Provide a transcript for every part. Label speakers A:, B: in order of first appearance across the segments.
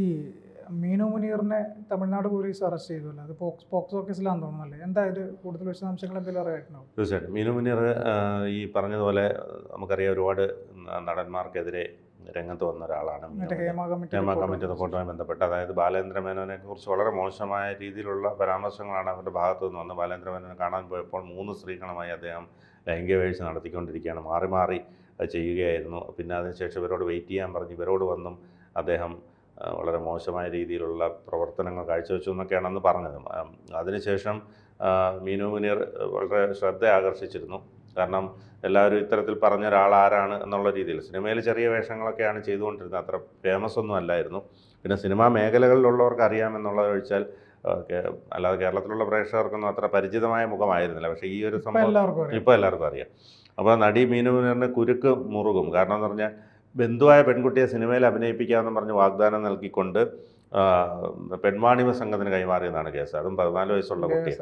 A: ഈ Meenu മുനീറിനെ Tamil Nadu police arrest ചെയ്തല്ലോ, അത് പോക്സോ കേസിലാണെന്ന് തോന്നുന്നല്ലേ? എന്താ ഇത് കൂടുതൽ വിശദാംശങ്ങൾ എന്തെങ്കിലും അറിയായിട്ടുണ്ടോ?
B: തീർച്ചയായിട്ടും മീനു മുനീർ ഈ പറഞ്ഞതുപോലെ നമുക്കറിയാം ഒരുപാട് നടന്മാർക്കെതിരെ രംഗത്ത് വന്ന ഒരാളാണ്
A: മറ്റേ ഹേമ
B: കമ്മിറ്റി റിപ്പോർട്ടുമായി ബന്ധപ്പെട്ട്. അതായത് ബാലേന്ദ്ര മേനോനെ കുറിച്ച് വളരെ മോശമായ രീതിയിലുള്ള പരാമർശങ്ങളാണ് അവരുടെ ഭാഗത്തു നിന്ന് വന്നത്. ബാലേന്ദ്ര മേനോനെ കാണാൻ പോയപ്പോൾ 3 സ്ത്രീകളുമായി അദ്ദേഹം ലൈംഗിക വീഴ്ച നടത്തിക്കൊണ്ടിരിക്കുകയാണ്, മാറി മാറി ചെയ്യുകയായിരുന്നു. പിന്നെ അതിനുശേഷം ഇവരോട് വെയിറ്റ് ചെയ്യാൻ പറഞ്ഞ് ഇവരോട് വന്നും അദ്ദേഹം വളരെ മോശമായ രീതിയിലുള്ള പ്രവർത്തനങ്ങൾ കാഴ്ചവെച്ചു എന്നൊക്കെയാണ് അന്ന് പറഞ്ഞത്. അതിനുശേഷം മീനു മുനീർ വളരെ ശ്രദ്ധ ആകർഷിച്ചിരുന്നു. കാരണം എല്ലാവരും ഇത്തരത്തിൽ പറഞ്ഞ ഒരാൾ ആരാണ് എന്നുള്ള രീതിയിൽ സിനിമയിൽ ചെറിയ വേഷങ്ങളൊക്കെയാണ് ചെയ്തുകൊണ്ടിരുന്നത്, അത്ര ഫേമസ് ഒന്നും അല്ലായിരുന്നു. പിന്നെ സിനിമാ മേഖലകളിലുള്ളവർക്ക് അറിയാമെന്നുള്ളത് ഒഴിച്ചാൽ അല്ലാതെ കേരളത്തിലുള്ള പ്രേക്ഷകർക്കൊന്നും അത്ര പരിചിതമായ മുഖമായിരുന്നില്ല. പക്ഷേ ഈ ഒരു സംഭവം ഇപ്പോൾ എല്ലാവർക്കും അറിയാം. അപ്പോൾ നടി മീനു മുനീറിന് കുരുക്ക് മുറുകും. കാരണം എന്ന് പറഞ്ഞാൽ ബന്ധുവായ പെൺകുട്ടിയെ സിനിമയിൽ അഭിനയിപ്പിക്കാമെന്ന് പറഞ്ഞ് വാഗ്ദാനം നൽകിക്കൊണ്ട് പെൺവാണിഭ സംഘത്തിന് കൈമാറിയതാണ് കേസ്. അതും 14 വയസ്സുള്ള കുട്ടി.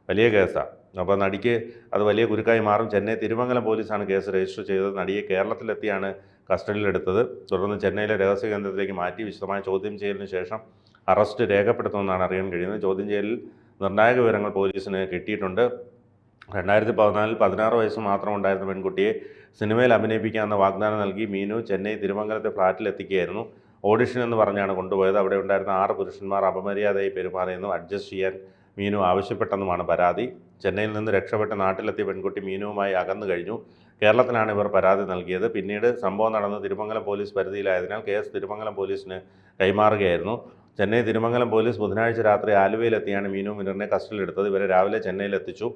B: വലിയ കേസാണ്. അപ്പോൾ നടിക്ക് അത് വലിയ കുരുക്കായി മാറും. ചെന്നൈ തിരുമംഗലം പോലീസാണ് കേസ് രജിസ്റ്റർ ചെയ്തത്. നടിയെ കേരളത്തിലെത്തിയാണ് കസ്റ്റഡിയിലെടുത്തത്. തുടർന്ന് ചെന്നൈയിലെ രഹസ്യ കേന്ദ്രത്തിലേക്ക് മാറ്റി വിശദമായ ചോദ്യം ചെയ്യലിന് ശേഷം അറസ്റ്റ് രേഖപ്പെടുത്തുമെന്നാണ് അറിയാൻ കഴിയുന്നത്. ചോദ്യം ചെയ്യലിൽ നിർണായക വിവരങ്ങൾ പോലീസിന് കിട്ടിയിട്ടുണ്ട്. 2014 16 വയസ്സ് മാത്രം ഉണ്ടായിരുന്ന പെൺകുട്ടിയെ സിനിമയിൽ അഭിനയിപ്പിക്കാമെന്ന വാഗ്ദാനം നൽകി മീനു ചെന്നൈ തിരുമംഗലത്തെ ഫ്ലാറ്റിലെത്തിക്കുകയായിരുന്നു. ഓഡിഷൻ എന്ന് പറഞ്ഞാണ് കൊണ്ടുപോയത്. അവിടെ ഉണ്ടായിരുന്ന 6 പുരുഷന്മാർ അപമര്യാദയായി പെരുമാറിയെന്നും അഡ്ജസ്റ്റ് ചെയ്യാൻ മീനു ആവശ്യപ്പെട്ടെന്നുമാണ് പരാതി. ചെന്നൈയിൽ നിന്ന് രക്ഷപ്പെട്ട് നാട്ടിലെത്തിയ പെൺകുട്ടി മീനുവുമായി അകന്നു കഴിഞ്ഞു. കേരളത്തിലാണ് ഇവർ പരാതി നൽകിയത്. പിന്നീട് സംഭവം നടന്ന് തിരുമംഗലം പോലീസ് പരിധിയിലായതിനാൽ കേസ് തിരുമംഗലം പോലീസിന് കൈമാറുകയായിരുന്നു. ചെന്നൈ തിരുമംഗലം പോലീസ് ബുധനാഴ്ച രാത്രി ആലുവയിലെത്തിയാണ് മീനു മുനീറിനെ കസ്റ്റഡിയിലെടുത്തത്. ഇവരെ രാവിലെ ചെന്നൈയിലെത്തിച്ചു.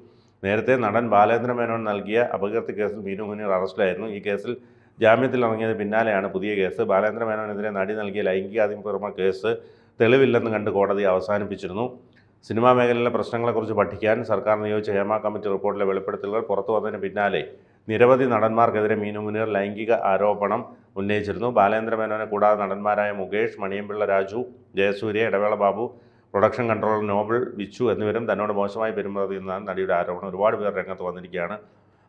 B: നേരത്തെ നടൻ ബാലേന്ദ്ര മേനോൻ നൽകിയ അപകീർത്തി കേസിൽ മീനു മുനീർ അറസ്റ്റിലായിരുന്നു. ഈ കേസിൽ ജാമ്യത്തിൽ ഇറങ്ങിയത് പിന്നാലെയാണ് പുതിയ കേസ്. ബാലേന്ദ്ര മേനോനെതിരെ നടി നൽകിയ ലൈംഗികാതിക്രമ കേസ് തെളിവില്ലെന്ന് കണ്ട് കോടതി അവസാനിപ്പിച്ചിരുന്നു. സിനിമാ മേഖലയിലെ പ്രശ്നങ്ങളെക്കുറിച്ച് പഠിക്കാൻ സർക്കാർ നിയോഗിച്ച ഹേമ കമ്മിറ്റി റിപ്പോർട്ടിലെ വെളിപ്പെടുത്തലുകൾ പുറത്തു വന്നതിന് പിന്നാലെ നിരവധി നടന്മാർക്കെതിരെ മീനു മുനീർ ലൈംഗിക ആരോപണം ഉന്നയിച്ചിരുന്നു. ബാലേന്ദ്ര മേനോനെ കൂടാതെ നടന്മാരായ മുകേഷ്, മണിയമ്പിള്ള രാജു, ജയസൂര്യ, ഇടവേള ബാബു, പ്രൊഡക്ഷൻ കൺട്രോളർ നോബിൾ, വിച്ചു എന്നിവരും തന്നോട് മോശമായി പെരുമാറിയെന്നാണ് നടിയുടെ ആരോപണം. ഒരുപാട് പേർ രംഗത്ത് വന്നിരിക്കുകയാണ്.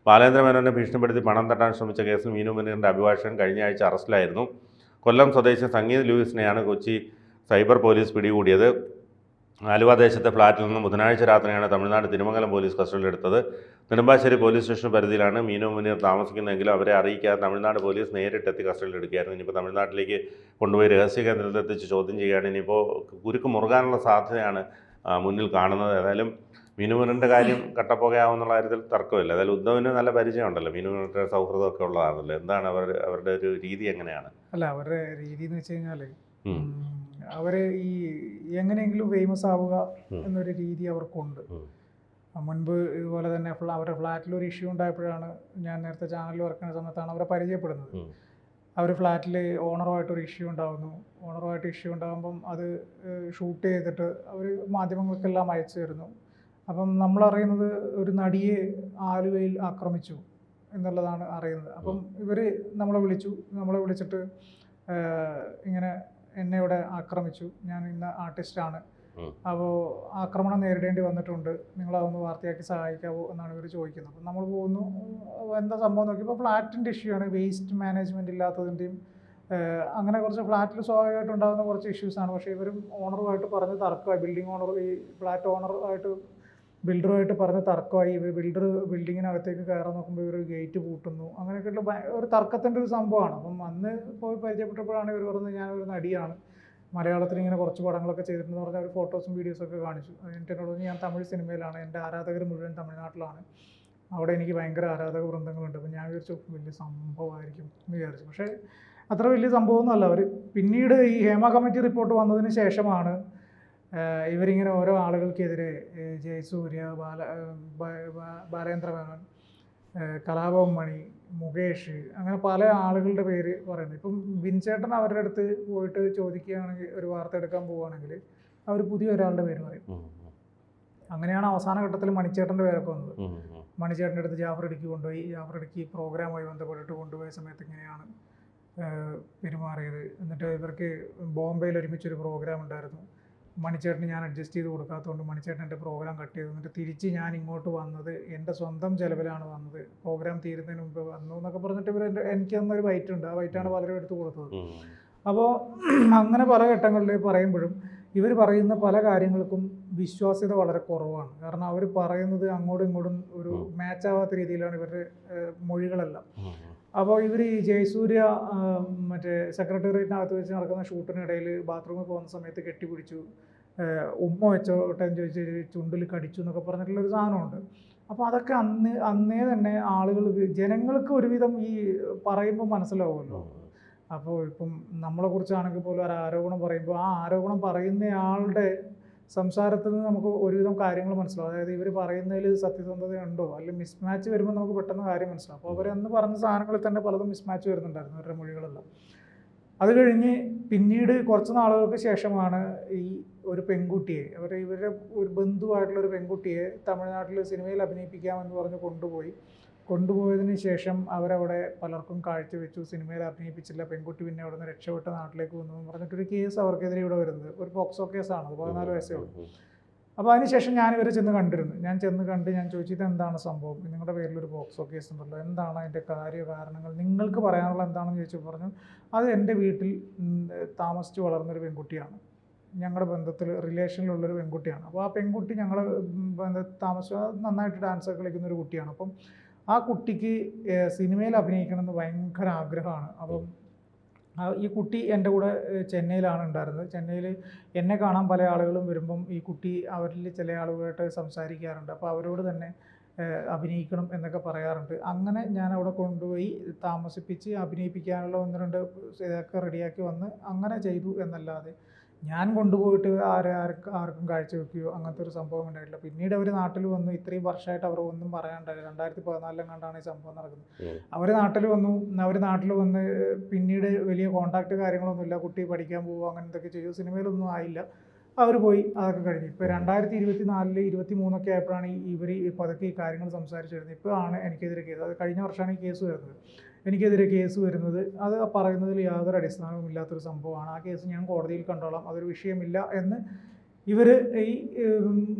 B: ബാലേന്ദ്ര മേനോനെ ഭീഷണിപ്പെടുത്തി പണം തട്ടാൻ ശ്രമിച്ച കേസിൽ മീനു മുനീറിൻ്റെ അഭിഭാഷകൻ കഴിഞ്ഞ ആഴ്ച അറസ്റ്റിലായിരുന്നു. കൊല്ലം സ്വദേശി സംഗീത് ലൂയിസിനെയാണ് കൊച്ചി സൈബർ പോലീസ് പിടികൂടിയത്. ആലുവ ദേശത്തെ ഫ്ളാറ്റിൽ നിന്നും ബുധനാഴ്ച രാത്രിയാണ് തമിഴ്നാട് തിരുമംഗലം പോലീസ് കസ്റ്റഡിയിലെടുത്തത്. നെടുമ്പാശ്ശേരി പോലീസ് സ്റ്റേഷൻ പരിധിയിലാണ് മീനു മുനീർ താമസിക്കുന്നതെങ്കിലും അവരെ അറിയിക്കാതെ തമിഴ്നാട് പോലീസ് നേരിട്ടെത്തി കസ്റ്റഡിയിലെടുക്കുകയായിരുന്നു. ഇനിയിപ്പോൾ തമിഴ്നാട്ടിലേക്ക് കൊണ്ടുപോയി രഹസ്യ കേന്ദ്രത്തിൽ എത്തിച്ച് ചോദ്യം ചെയ്യുകയാണ്. ഇനിയിപ്പോൾ കുരുക്ക് മുറുകാനുള്ള സാധ്യതയാണ് മുന്നിൽ കാണുന്നത്. ഏതായാലും മീനു മുനീറിൻ്റെ കാര്യം കട്ടപ്പോകയാവുന്നുള്ള കാര്യത്തിൽ തർക്കമില്ല. ഏതായാലും ഉദ്ധവിന് നല്ല പരിചയമുണ്ടല്ലോ, മീനു മുനീറിൻ്റെ സൗഹൃദമൊക്കെ ഉള്ളതാണല്ലോ. എന്താണ് അവരുടെ ഒരു രീതി എങ്ങനെയാണ്?
A: അല്ല, അവരുടെ രീതി എന്ന് വെച്ച് കഴിഞ്ഞാൽ അവർ ഈ എങ്ങനെയെങ്കിലും ഫേമസ് ആവുക എന്നൊരു രീതി അവർക്കുണ്ട്. മുൻപ് ഇതുപോലെ തന്നെ അവരുടെ ഫ്ലാറ്റിൽ ഒരു ഇഷ്യൂ ഉണ്ടായപ്പോഴാണ്, ഞാൻ നേരത്തെ ചാനലിൽ വർക്ക് ചെയ്യുന്ന സമയത്താണ് അവരെ പരിചയപ്പെടുന്നത്. അവർ ഫ്ലാറ്റിൽ ഓണറുമായിട്ടൊരു ഇഷ്യൂ ഉണ്ടാകുന്നു. ഓണറുമായിട്ട് ഇഷ്യൂ ഉണ്ടാകുമ്പം അത് ഷൂട്ട് ചെയ്തിട്ട് അവർ മാധ്യമങ്ങൾക്കെല്ലാം അയച്ചു തരുന്നു. അപ്പം നമ്മളറിയുന്നത് ഒരു നടിയെ ആലുവയിൽ ആക്രമിച്ചു എന്നുള്ളതാണ് അറിയുന്നത്. അപ്പം ഇവർ നമ്മളെ വിളിച്ചിട്ട് ഇങ്ങനെ എന്നെ ഇവിടെ ആക്രമിച്ചു, ഞാൻ ഇന്ന ആർട്ടിസ്റ്റാണ്, അപ്പോൾ ആക്രമണം നേരിടേണ്ടി വന്നിട്ടുണ്ട്, നിങ്ങളതൊന്ന് വാർത്തയാക്കി സഹായിക്കാവോ എന്നാണ് ഇവർ ചോദിക്കുന്നത്. അപ്പം നമ്മൾ പോകുന്നു, എന്താ സംഭവം നോക്കിയപ്പോൾ ഫ്ലാറ്റിൻ്റെ ഇഷ്യൂ ആണ്, വേസ്റ്റ് മാനേജ്മെൻറ്റ് ഇല്ലാത്തതിൻ്റെയും അങ്ങനെ കുറച്ച് ഫ്ലാറ്റിൽ സ്വാഭാവികമായിട്ട് ഉണ്ടാകുന്ന കുറച്ച് ഇഷ്യൂസാണ്. പക്ഷേ ഇവരും ഓണറുമായിട്ട് പറഞ്ഞ് തർക്കമായി, ബിൽഡിംഗ് ഓണർ ഈ ഫ്ലാറ്റ് ഓണറുമായിട്ട് ബിൽഡറുമായിട്ട് പറഞ്ഞ് തർക്കമായി. ബിൽഡർ ബിൽഡിങ്ങിനകത്തേക്ക് കയറാൻ നോക്കുമ്പോൾ ഇവർ ഗേറ്റ് പൂട്ടുന്നു. അങ്ങനെയൊക്കെയുള്ള ഒരു തർക്കത്തിൻ്റെ ഒരു സംഭവമാണ്. അപ്പം അന്ന് പോയി പരിചയപ്പെട്ടപ്പോഴാണ് ഇവർ പറഞ്ഞത് ഞാനൊരു നടിയാണ്, മലയാളത്തിൽ ഇങ്ങനെ കുറച്ച് പടങ്ങളൊക്കെ ചെയ്തിട്ടുണ്ടെന്ന് പറഞ്ഞാൽ ഒരു ഫോട്ടോസും വീഡിയോസൊക്കെ കാണിച്ചു. അതിൻ്റെ എന്നോട് ഞാൻ തമിഴ് സിനിമയിലാണ്, എൻ്റെ ആരാധകർ മുഴുവൻ തമിഴ്നാട്ടിലാണ്, അവിടെ എനിക്ക് ഭയങ്കര ആരാധക വൃന്ദങ്ങളുണ്ട്. അപ്പം ഞാൻ വിചാരിച്ചു വലിയ സംഭവമായിരിക്കും എന്ന് വിചാരിച്ചു. പക്ഷേ അത്ര വലിയ സംഭവമൊന്നുമല്ല. അവർ പിന്നീട് ഈ ഹേമ കമ്മിറ്റി റിപ്പോർട്ട് വന്നതിന് ശേഷമാണ് ഇവരിങ്ങനെ ഓരോ ആളുകൾക്കെതിരെ ജയസൂര്യ, ബാലേന്ദ്ര മേനോൻ, കലാഭവൻ മണി, മുകേഷ്, അങ്ങനെ പല ആളുകളുടെ പേര് പറയുന്നത്. ഇപ്പം ബിൻചേട്ടൻ അവരുടെ അടുത്ത് പോയിട്ട് ചോദിക്കുകയാണെങ്കിൽ, ഒരു വാർത്ത എടുക്കാൻ പോവുകയാണെങ്കിൽ അവർ പുതിയ ഒരാളുടെ പേര് പറയും. അങ്ങനെയാണ് അവസാന ഘട്ടത്തിൽ മണിച്ചേട്ടൻ്റെ പേരൊക്കെ വന്നത്. മണിച്ചേട്ടൻ്റെ അടുത്ത് ജാഫർ ഇടുക്കി കൊണ്ടുപോയി, ജാഫർ ഇടുക്കി പ്രോഗ്രാമുമായി ബന്ധപ്പെട്ടിട്ട് കൊണ്ടുപോയ സമയത്ത് ഇങ്ങനെയാണ് പെരുമാറിയത്. എന്നിട്ട് ഇവർക്ക് ബോംബെയിൽ ഒരുമിച്ചൊരു പ്രോഗ്രാം ഉണ്ടായിരുന്നു. മണിച്ചേട്ടന് ഞാൻ അഡ്ജസ്റ്റ് ചെയ്ത് കൊടുക്കാത്തതുകൊണ്ട് മണിച്ചേട്ടൻ എൻ്റെ പ്രോഗ്രാം കട്ട് ചെയ്തു. എന്നിട്ട് തിരിച്ച് ഞാൻ ഇങ്ങോട്ട് വന്നത് എൻ്റെ സ്വന്തം ചിലവിലാണ് വന്നത്, പ്രോഗ്രാം തീരുന്നതിന് മുമ്പ് വന്നു എന്നൊക്കെ പറഞ്ഞിട്ട് ഇവർ എനിക്ക് തന്നൊരു വൈറ്റ് ഉണ്ട്. ആ വൈറ്റാണ് പലരും എടുത്ത് കൊടുത്തത്. അപ്പോൾ അങ്ങനെ പല ഘട്ടങ്ങളിൽ പറയുമ്പോഴും ഇവർ പറയുന്ന പല കാര്യങ്ങൾക്കും വിശ്വാസ്യത വളരെ കുറവാണ്. കാരണം അവർ പറയുന്നത് അങ്ങോട്ടും ഇങ്ങോട്ടും ഒരു മാച്ച് ആവാത്ത രീതിയിലാണ് ഇവരുടെ മൊഴികളെല്ലാം. അപ്പോൾ ഇവർ ഈ ജയസൂര്യ മറ്റേ സെക്രട്ടേറിയറ്റിനകത്ത് വെച്ച് നടക്കുന്ന ഷൂട്ടിനിടയിൽ ബാത്റൂമിൽ പോകുന്ന സമയത്ത് കെട്ടിപ്പിടിച്ചു, ഉമ്മ വെച്ചോട്ടെ എന്ന് ചോദിച്ച് ചുണ്ടിൽ കടിച്ചു എന്നൊക്കെ പറഞ്ഞിട്ടുള്ളൊരു സാധനമുണ്ട്. അപ്പോൾ അതൊക്കെ അന്നേ തന്നെ ആളുകൾക്ക്, ജനങ്ങൾക്ക് ഒരുവിധം ഈ പറയുമ്പോൾ മനസ്സിലാവുമല്ലോ. അപ്പോൾ ഇപ്പം നമ്മളെക്കുറിച്ചാണെങ്കിൽ പോലും ഒരു ആരോപണം പറയുമ്പോൾ ആ ആരോപണം പറയുന്നയാളുടെ സംസാരത്തിൽ നിന്ന് നമുക്ക് ഒരുവിധം കാര്യങ്ങൾ മനസ്സിലാവും. അതായത് ഇവർ പറയുന്നതിൽ സത്യസന്ധതയുണ്ടോ അല്ലെങ്കിൽ മിസ്മാച്ച് വരുമ്പോൾ നമുക്ക് പെട്ടെന്ന് കാര്യം മനസ്സിലാവും. അപ്പോൾ അവരന്ന് പറഞ്ഞ സാധനങ്ങളിൽ തന്നെ പലതും മിസ്മാച്ച് വരുന്നുണ്ടായിരുന്നു അവരുടെ മൊഴികളെല്ലാം. അത് കഴിഞ്ഞ് പിന്നീട് കുറച്ച് നാളുകൾക്ക് ശേഷമാണ് ഈ ഒരു പെൺകുട്ടിയെ ഇവരുടെ ഒരു ബന്ധുവായിട്ടുള്ള ഒരു പെൺകുട്ടിയെ തമിഴ്നാട്ടിൽ സിനിമയിൽ അഭിനയിപ്പിക്കാമെന്ന് പറഞ്ഞ് കൊണ്ടുപോയതിന് ശേഷം അവരവിടെ പലർക്കും കാഴ്ചവെച്ചു, സിനിമയിൽ അഭിനയിപ്പിച്ചില്ല, പെൺകുട്ടി പിന്നെ അവിടെ നിന്ന് രക്ഷപ്പെട്ട് നാട്ടിലേക്ക് വന്നു എന്ന് പറഞ്ഞിട്ടൊരു കേസ് അവർക്കെതിരെ ഇവിടെ വരുന്നത്. ഒരു പോക്സോ കേസാണ്, 14 വയസ്സേ ഉള്ളൂ. അപ്പോൾ അതിനുശേഷം ഞാനിവരെ ചെന്ന് കണ്ടിരുന്നു. ഞാൻ ചോദിച്ചത് എന്താണ് സംഭവം, നിങ്ങളുടെ പേരിലൊരു പോക്സോ കേസ് ഉണ്ടല്ലോ, എന്താണ് അതിൻ്റെ കാരണങ്ങൾ, നിങ്ങൾക്ക് പറയാനുള്ള എന്താണെന്ന് ചോദിച്ചു. പറഞ്ഞു അത് എൻ്റെ വീട്ടിൽ താമസിച്ച് വളർന്നൊരു പെൺകുട്ടിയാണ്, ഞങ്ങളുടെ ബന്ധത്തിൽ റിലേഷനിലുള്ളൊരു പെൺകുട്ടിയാണ്. അപ്പോൾ ആ പെൺകുട്ടി ഞങ്ങളുടെ താമസിച്ച് നന്നായിട്ട് ഡാൻസൊക്കെ കളിക്കുന്നൊരു കുട്ടിയാണ്. അപ്പം ആ കുട്ടിക്ക് സിനിമയിൽ അഭിനയിക്കണമെന്ന് ഭയങ്കര ആഗ്രഹമാണ്. അപ്പം ഈ കുട്ടി എൻ്റെ കൂടെ ചെന്നൈയിലാണ് ഉണ്ടായിരുന്നത്. ചെന്നൈയിൽ എന്നെ കാണാൻ പല ആളുകളും വരുമ്പം ഈ കുട്ടി അവരിൽ ചില ആളുകളായിട്ട് സംസാരിക്കാറുണ്ട്. അപ്പോൾ അവരോട് തന്നെ അഭിനയിക്കണം എന്നൊക്കെ പറയാറുണ്ട്. അങ്ങനെ ഞാൻ അവിടെ കൊണ്ടുപോയി താമസിപ്പിച്ച് അഭിനയിപ്പിക്കാനുള്ള 1-2 ഇതൊക്കെ റെഡിയാക്കി വന്ന് അങ്ങനെ ചെയ്തു എന്നല്ലാതെ ഞാൻ കൊണ്ടുപോയിട്ട് ആർക്കും കാഴ്ചവെക്കുകയോ അങ്ങനത്തെ ഒരു സംഭവം ഉണ്ടായിട്ടില്ല. പിന്നീട് അവർ നാട്ടിൽ വന്നു, ഇത്രയും വർഷമായിട്ട് അവർ ഒന്നും പറയാനുണ്ടായില്ല. 2014 കണ്ടാണ് ഈ സംഭവം നടക്കുന്നത്. അവർ നാട്ടിൽ വന്ന് പിന്നീട് വലിയ കോണ്ടാക്ട് കാര്യങ്ങളൊന്നുമില്ല, കുട്ടി പഠിക്കാൻ പോകുക അങ്ങനെ എന്തൊക്കെ ചെയ്തു, സിനിമയിലൊന്നും ആയില്ല, അവർ പോയി, അതൊക്കെ കഴിഞ്ഞു. ഇപ്പോൾ 2024, 23 ആയപ്പോഴാണ് ഇവർ പതുക്കെ ഈ കാര്യങ്ങൾ സംസാരിച്ചു വരുന്നത്. ഇപ്പോൾ ആണ് എനിക്കെതിരെ കേസ്, അത് കഴിഞ്ഞ വർഷമാണ് ഈ കേസ് വരുന്നത്, എനിക്കെതിരെ കേസ് വരുന്നത്. അത് പറയുന്നതിൽ യാതൊരു അടിസ്ഥാനവും ഇല്ലാത്തൊരു സംഭവമാണ്. ആ കേസ് ഞാൻ കോടതിയിൽ കണ്ടോളാം, അതൊരു വിഷയമില്ല എന്ന് ഇവർ ഈ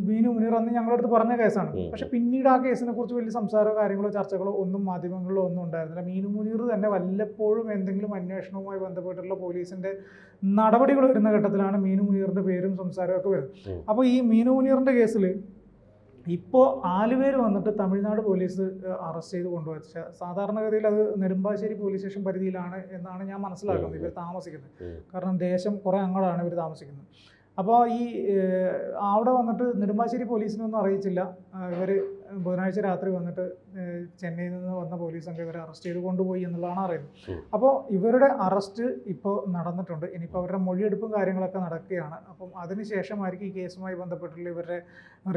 A: മീനു മുനീർ അന്ന് ഞങ്ങളുടെ അടുത്ത് പറഞ്ഞ കേസാണ്. പക്ഷെ പിന്നീട് ആ കേസിനെ കുറിച്ച് വലിയ സംസാരമോ കാര്യങ്ങളോ ചർച്ചകളോ ഒന്നും മാധ്യമങ്ങളിലോ ഒന്നും ഉണ്ടായിരുന്നില്ല. മീനു മുനീർ തന്നെ വല്ലപ്പോഴും എന്തെങ്കിലും അന്വേഷണവുമായി ബന്ധപ്പെട്ടുള്ള പോലീസിൻ്റെ നടപടികൾ വരുന്ന ഘട്ടത്തിലാണ് മീനു മുനീറിൻ്റെ പേരും സംസാരവും ഒക്കെ വരുന്നത്. അപ്പോൾ ഈ മീനു മുനീറിൻ്റെ കേസിൽ ഇപ്പോൾ ആലുവയിൽ വന്നിട്ട് തമിഴ്നാട് പോലീസ് അറസ്റ്റ് ചെയ്ത് കൊണ്ടുപോയത്. സാധാരണഗതിയിൽ അത് നെടുമ്പാശ്ശേരി പോലീസ് സ്റ്റേഷൻ പരിധിയിലാണ് എന്നാണ് ഞാൻ മനസ്സിലാക്കുന്നത് ഇവർ താമസിക്കുന്നത്. കാരണം ദേശം കുറേ അങ്ങോട്ടാണ് ഇവർ താമസിക്കുന്നത്. അപ്പോൾ ഈ അവിടെ വന്നിട്ട് നെടുമ്പാശ്ശേരി പോലീസിനൊന്നും അറിയിച്ചില്ല. ഇവർ ബുധനാഴ്ച രാത്രി വന്നിട്ട് ചെന്നൈയിൽ നിന്ന് വന്ന പോലീസ് സംഘം ഇവരെ അറസ്റ്റ് ചെയ്ത് കൊണ്ടുപോയി എന്നുള്ളതാണ് അറിയുന്നത്. അപ്പോൾ ഇവരുടെ അറസ്റ്റ് ഇപ്പോൾ നടന്നിട്ടുണ്ട്. ഇനിയിപ്പോൾ അവരുടെ മൊഴിയെടുപ്പും കാര്യങ്ങളൊക്കെ നടക്കുകയാണ്. അപ്പം അതിനുശേഷമായിരിക്കും ഈ കേസുമായി ബന്ധപ്പെട്ടുള്ള ഇവരുടെ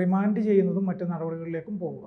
A: റിമാൻഡ് ചെയ്യുന്നതും മറ്റു നടപടികളിലേക്കും പോവുക.